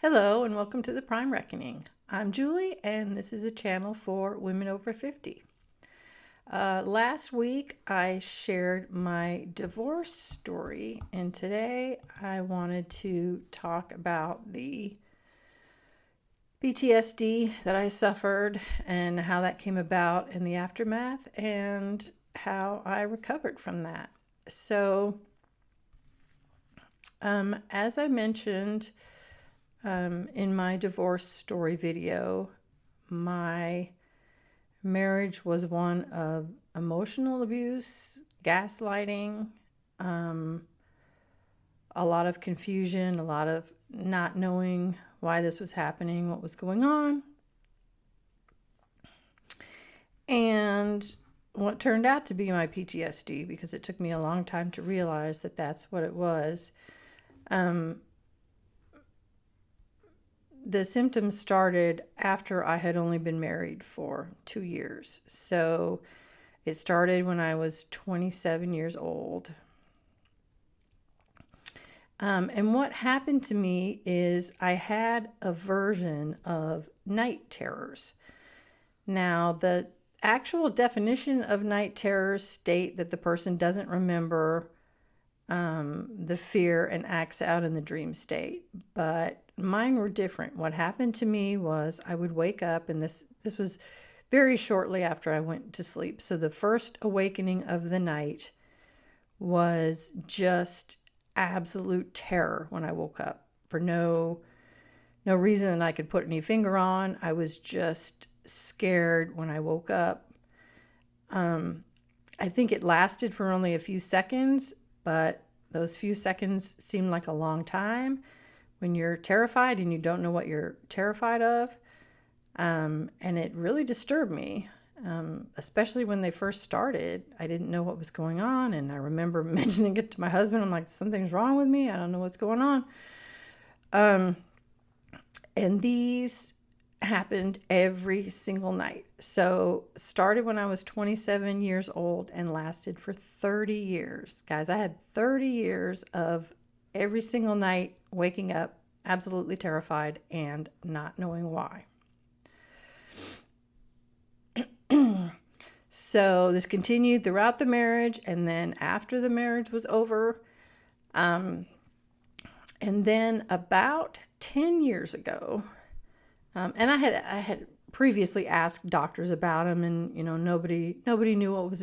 Hello and welcome to the Prime Reckoning. I'm Julie and this is a channel for women over 50. Last week I shared my divorce story and today I wanted to talk about the PTSD that I suffered and how that came about in the aftermath and how I recovered from that. So, as I mentioned, in my divorce story video, my marriage was one of emotional abuse, gaslighting, a lot of confusion, a lot of not knowing why this was happening, what was going on, and what turned out to be my PTSD, because it took me a long time to realize that that's what it was. The symptoms started after I had only been married for 2 years. So it started when I was 27 years old. And what happened to me is I had a version of night terrors. Now, the actual definition of night terrors state that the person doesn't remember the fear and acts out in the dream state, but mine were different. What happened to me was I would wake up, and this was very shortly after I went to sleep. So the first awakening of the night was just absolute terror when I woke up for no reason that I could put any finger on. I was just scared when I woke up. I think it lasted for only a few seconds, but those few seconds seemed like a long time when you're terrified and you don't know what you're terrified of. And it really disturbed me, especially when they first started. I didn't know what was going on, and I remember mentioning it to my husband. I'm like, something's wrong with me. I don't know what's going on. And these happened every single night. So started when I was 27 years old and lasted for 30 years. Guys, I had 30 years of every single night waking up absolutely terrified and not knowing why. So this continued throughout the marriage, and then after the marriage was over, and then about 10 years ago, and I had previously asked doctors about him, and nobody knew what was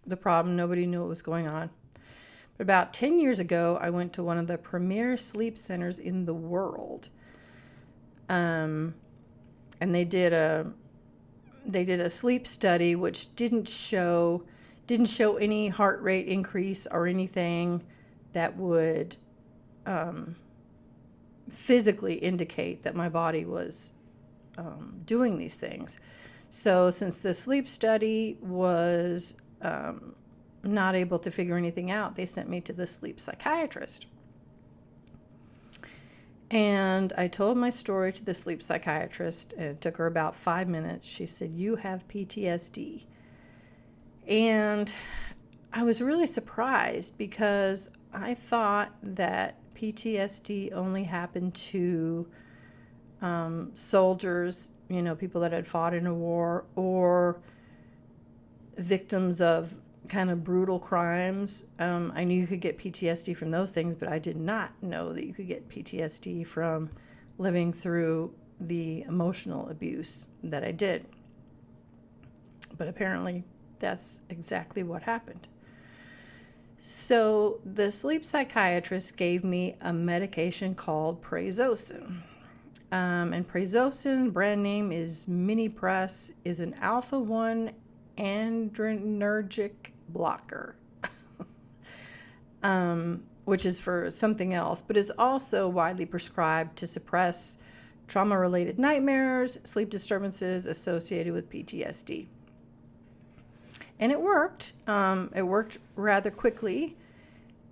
the problem. Nobody knew what was going on. But about 10 years ago, I went to one of the premier sleep centers in the world, and they did a sleep study which didn't show any heart rate increase or anything that would physically indicate that my body was doing these things. So since the sleep study was not able to figure anything out, they sent me to the sleep psychiatrist. And I told my story to the sleep psychiatrist, and it took her about 5 minutes. She said, "You have PTSD." And I was really surprised because I thought that PTSD only happened to soldiers, people that had fought in a war, or victims of kind of brutal crimes. I knew you could get PTSD from those things, but I did not know that you could get PTSD from living through the emotional abuse that I did. But apparently that's exactly what happened. So the sleep psychiatrist gave me a medication called prazosin. And prazosin, brand name is Minipress, is an alpha-1 adrenergic blocker, which is for something else, but is also widely prescribed to suppress trauma-related nightmares, sleep disturbances associated with PTSD. And it worked. It worked rather quickly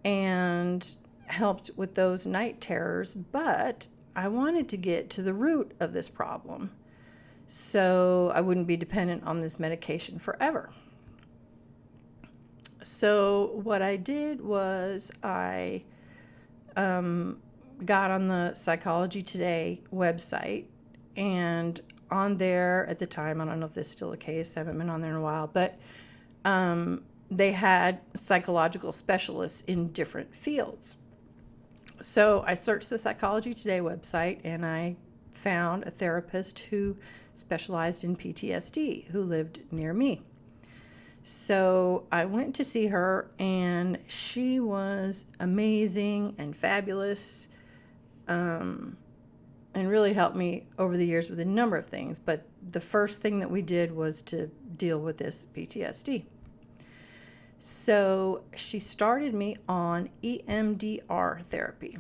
and helped with those night terrors, but I wanted to get to the root of this problem so I wouldn't be dependent on this medication forever. So what I did was I got on the Psychology Today website, and on there at the time, I don't know if this is still the case, I haven't been on there in a while, but they had psychological specialists in different fields. So I searched the Psychology Today website, and I found a therapist who specialized in PTSD who lived near me. So I went to see her, and she was amazing and fabulous, and really helped me over the years with a number of things. But the first thing that we did was to deal with this PTSD. So she started me on EMDR therapy.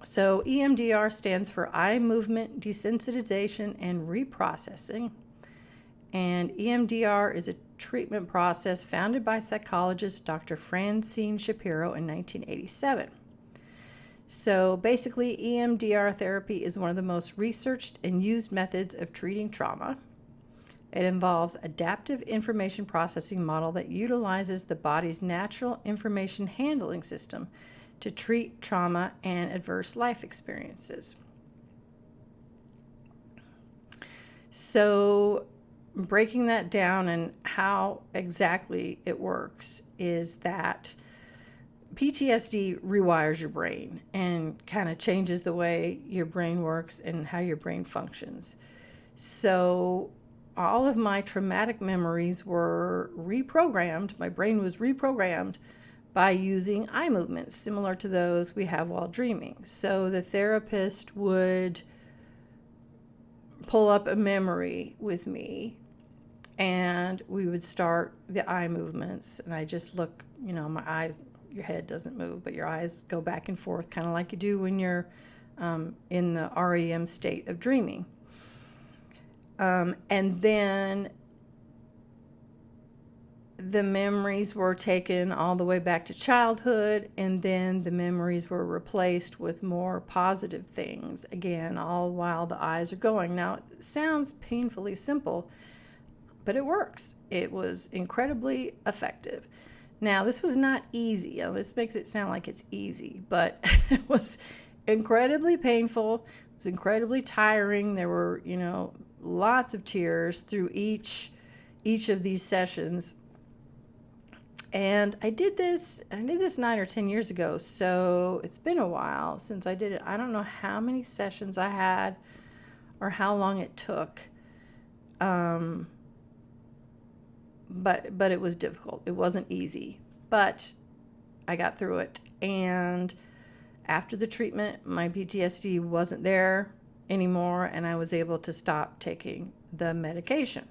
So EMDR stands for eye movement desensitization and reprocessing. And EMDR is a treatment process founded by psychologist Dr. Francine Shapiro in 1987. So basically, EMDR therapy is one of the most researched and used methods of treating trauma. It involves adaptive information processing model that utilizes the body's natural information handling system to treat trauma and adverse life experiences. So breaking that down and how exactly it works is that PTSD rewires your brain and kind of changes the way your brain works and how your brain functions. So all of my traumatic memories were reprogrammed. My brain was reprogrammed by using eye movements similar to those we have while dreaming. So the therapist would pull up a memory with me, and we would start the eye movements, and I just look, my eyes, your head doesn't move, but your eyes go back and forth, kind of like you do when you're in the REM state of dreaming. And then the memories were taken all the way back to childhood, and then the memories were replaced with more positive things, again, all while the eyes are going. Now, it sounds painfully simple, but it works. It was incredibly effective. Now, this was not easy. This makes it sound like it's easy, but it was incredibly painful. It was incredibly tiring. There were, lots of tears through each of these sessions. And I did this 9 or 10 years ago, so it's been a while since I did it. I don't know how many sessions I had or how long it took. But it was difficult. It wasn't easy, but I got through it. And after the treatment, my PTSD wasn't there anymore, and I was able to stop taking the medication.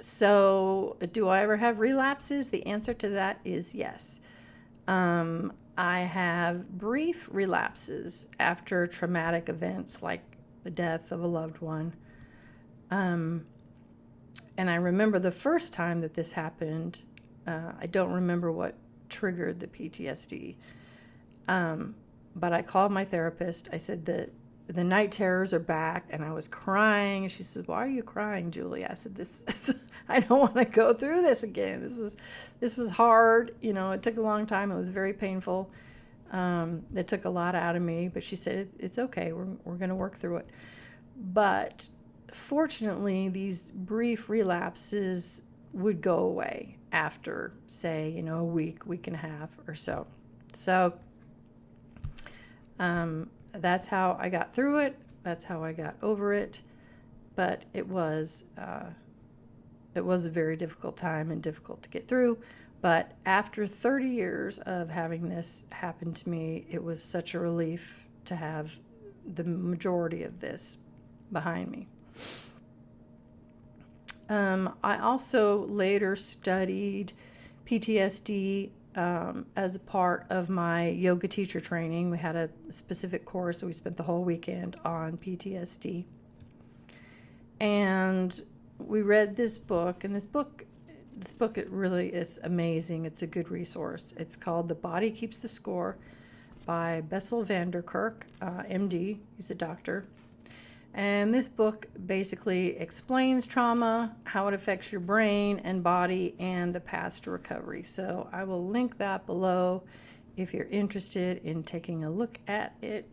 So, do I ever have relapses? The answer to that is yes. I have brief relapses after traumatic events like the death of a loved one. And I remember the first time that this happened. I don't remember what triggered the PTSD. But I called my therapist. I said that the night terrors are back, and I was crying. She said, "Why are you crying, Julie?" I said, I don't want to go through this again. This was hard. It took a long time. It was very painful. It took a lot out of me, but she said, it's okay. We're going to work through it. But fortunately, these brief relapses would go away after, say, a week and a half or so. So, that's how I got through it. That's how I got over it. But it was a very difficult time and difficult to get through. But after 30 years of having this happen to me, it was such a relief to have the majority of this behind me. I also later studied PTSD as a part of my yoga teacher training. We had a specific course, so we spent the whole weekend on PTSD. And we read this book, and this book it really is amazing. It's a good resource. It's called The Body Keeps the Score by Bessel van der Kolk, MD. He's a doctor. And this book basically explains trauma, how it affects your brain and body, and the paths to recovery. So I will link that below if you're interested in taking a look at it.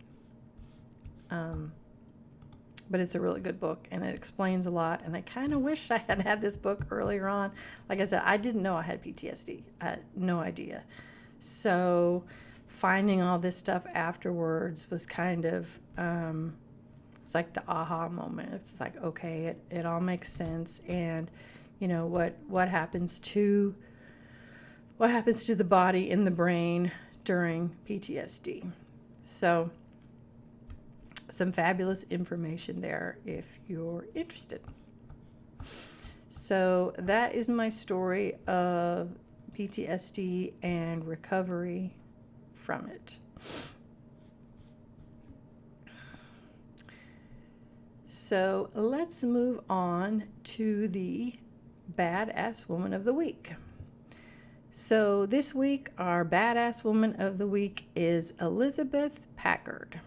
But it's a really good book, and it explains a lot, and I kind of wish I had had this book earlier on. Like I said, I didn't know I had PTSD. I had no idea. So finding all this stuff afterwards was kind of, it's like the aha moment. It's like, okay, it all makes sense, and you know what happens to the body and the brain during PTSD. So some fabulous information there if you're interested. So that is my story of PTSD and recovery from it. So let's move on to the Badass Woman of the Week. So this week, our Badass Woman of the Week is Elizabeth Packard.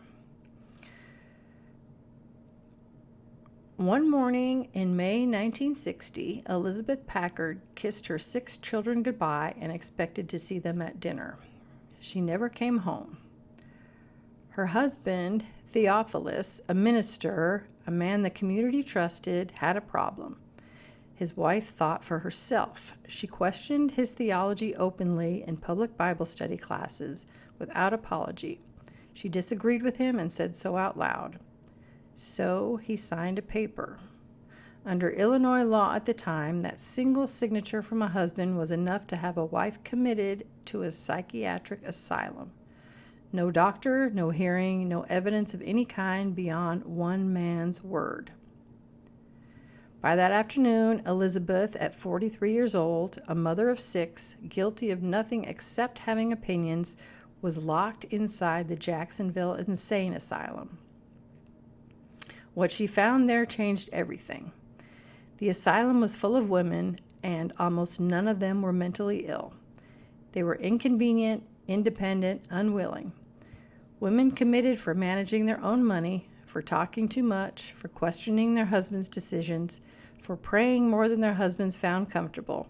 One morning in May 1960, Elizabeth Packard kissed her 6 children goodbye and expected to see them at dinner. She never came home. Her husband, Theophilus, a minister, a man the community trusted, had a problem. His wife thought for herself. She questioned his theology openly in public Bible study classes without apology. She disagreed with him and said so out loud. So he signed a paper. Under Illinois law at the time, that single signature from a husband was enough to have a wife committed to a psychiatric asylum. No doctor, no hearing, no evidence of any kind beyond one man's word. By that afternoon, Elizabeth, at 43 years old, a mother of 6, guilty of nothing except having opinions, was locked inside the Jacksonville Insane Asylum. What she found there changed everything. The asylum was full of women, and almost none of them were mentally ill. They were inconvenient, independent, unwilling. Women committed for managing their own money, for talking too much, for questioning their husbands' decisions, for praying more than their husbands found comfortable.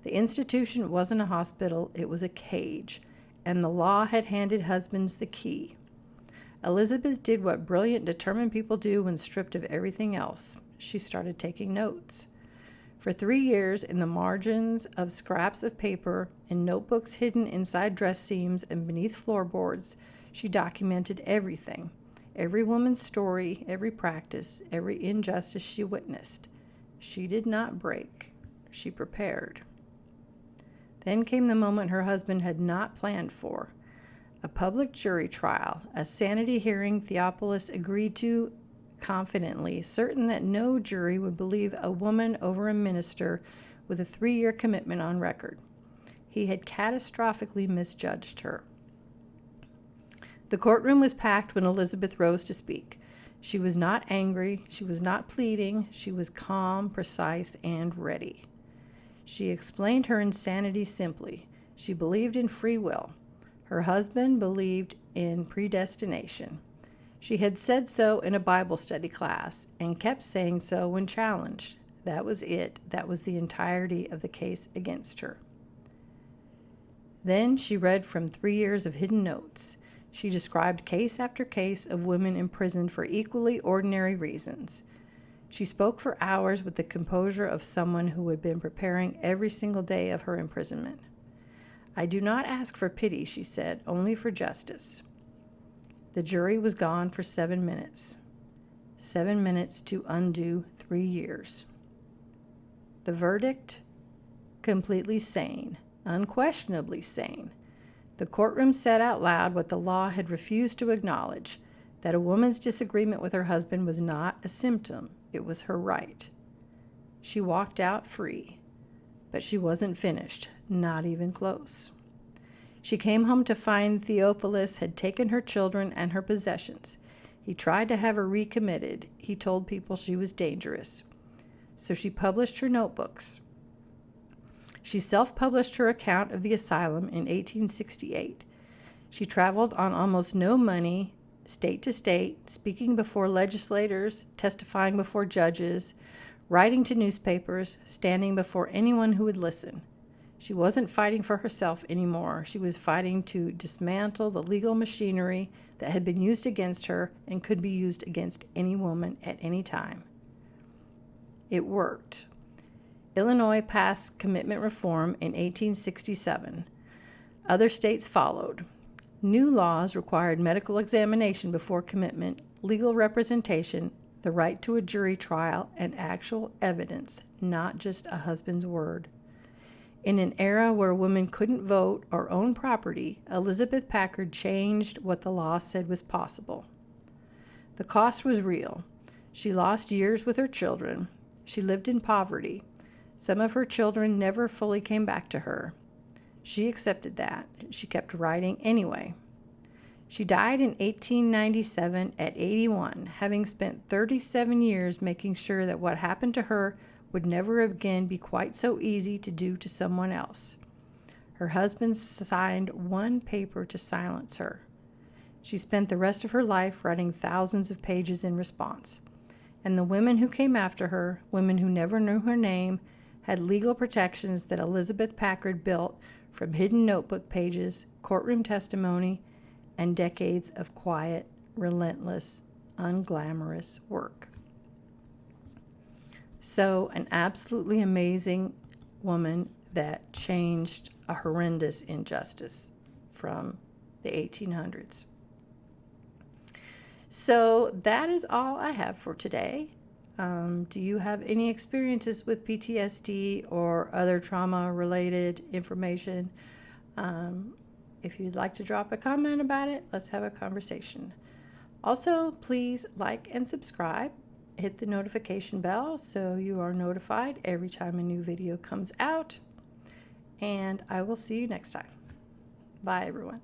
The institution wasn't a hospital, it was a cage, and the law had handed husbands the key. Elizabeth did what brilliant, determined people do when stripped of everything else. She started taking notes. For 3 years, in the margins of scraps of paper, in notebooks hidden inside dress seams and beneath floorboards, she documented everything. Every woman's story, every practice, every injustice she witnessed. She did not break. She prepared. Then came the moment her husband had not planned for. A public jury trial, a sanity hearing Theophilus agreed to confidently, certain that no jury would believe a woman over a minister with a 3-year commitment on record. He had catastrophically misjudged her. The courtroom was packed when Elizabeth rose to speak. She was not angry, she was not pleading, she was calm, precise, and ready. She explained her insanity simply. She believed in free will. Her husband believed in predestination. She had said so in a Bible study class and kept saying so when challenged. That was it. That was the entirety of the case against her. Then she read from 3 years of hidden notes. She described case after case of women imprisoned for equally ordinary reasons. She spoke for hours with the composure of someone who had been preparing every single day of her imprisonment. I do not ask for pity, she said, only for justice. The jury was gone for 7 minutes. 7 minutes to undo 3 years. The verdict? Completely sane, unquestionably sane. The courtroom said out loud what the law had refused to acknowledge, that a woman's disagreement with her husband was not a symptom, it was her right. She walked out free, but she wasn't finished, not even close. She came home to find Theophilus had taken her children and her possessions. He tried to have her recommitted. He told people she was dangerous. So she published her notebooks. She self-published her account of the asylum in 1868. She traveled on almost no money, state to state, speaking before legislators, testifying before judges, writing to newspapers, standing before anyone who would listen. She wasn't fighting for herself anymore. She was fighting to dismantle the legal machinery that had been used against her and could be used against any woman at any time. It worked. Illinois passed commitment reform in 1867. Other states followed. New laws required medical examination before commitment, legal representation, the right to a jury trial, and actual evidence, not just a husband's word. In an era where women couldn't vote or own property, Elizabeth Packard changed what the law said was possible. The cost was real. She lost years with her children. She lived in poverty. Some of her children never fully came back to her. She accepted that. She kept writing anyway. She died in 1897 at 81, having spent 37 years making sure that what happened to her would never again be quite so easy to do to someone else. Her husband signed one paper to silence her. She spent the rest of her life writing thousands of pages in response. And the women who came after her, women who never knew her name, had legal protections that Elizabeth Packard built from hidden notebook pages, courtroom testimony, and decades of quiet, relentless, unglamorous work. So, an absolutely amazing woman that changed a horrendous injustice from the 1800s. So, that is all I have for today. Do you have any experiences with PTSD or other trauma-related information? If you'd like to drop a comment about it, let's have a conversation. Also, please like and subscribe. Hit the notification bell so you are notified every time a new video comes out. And I will see you next time. Bye, everyone.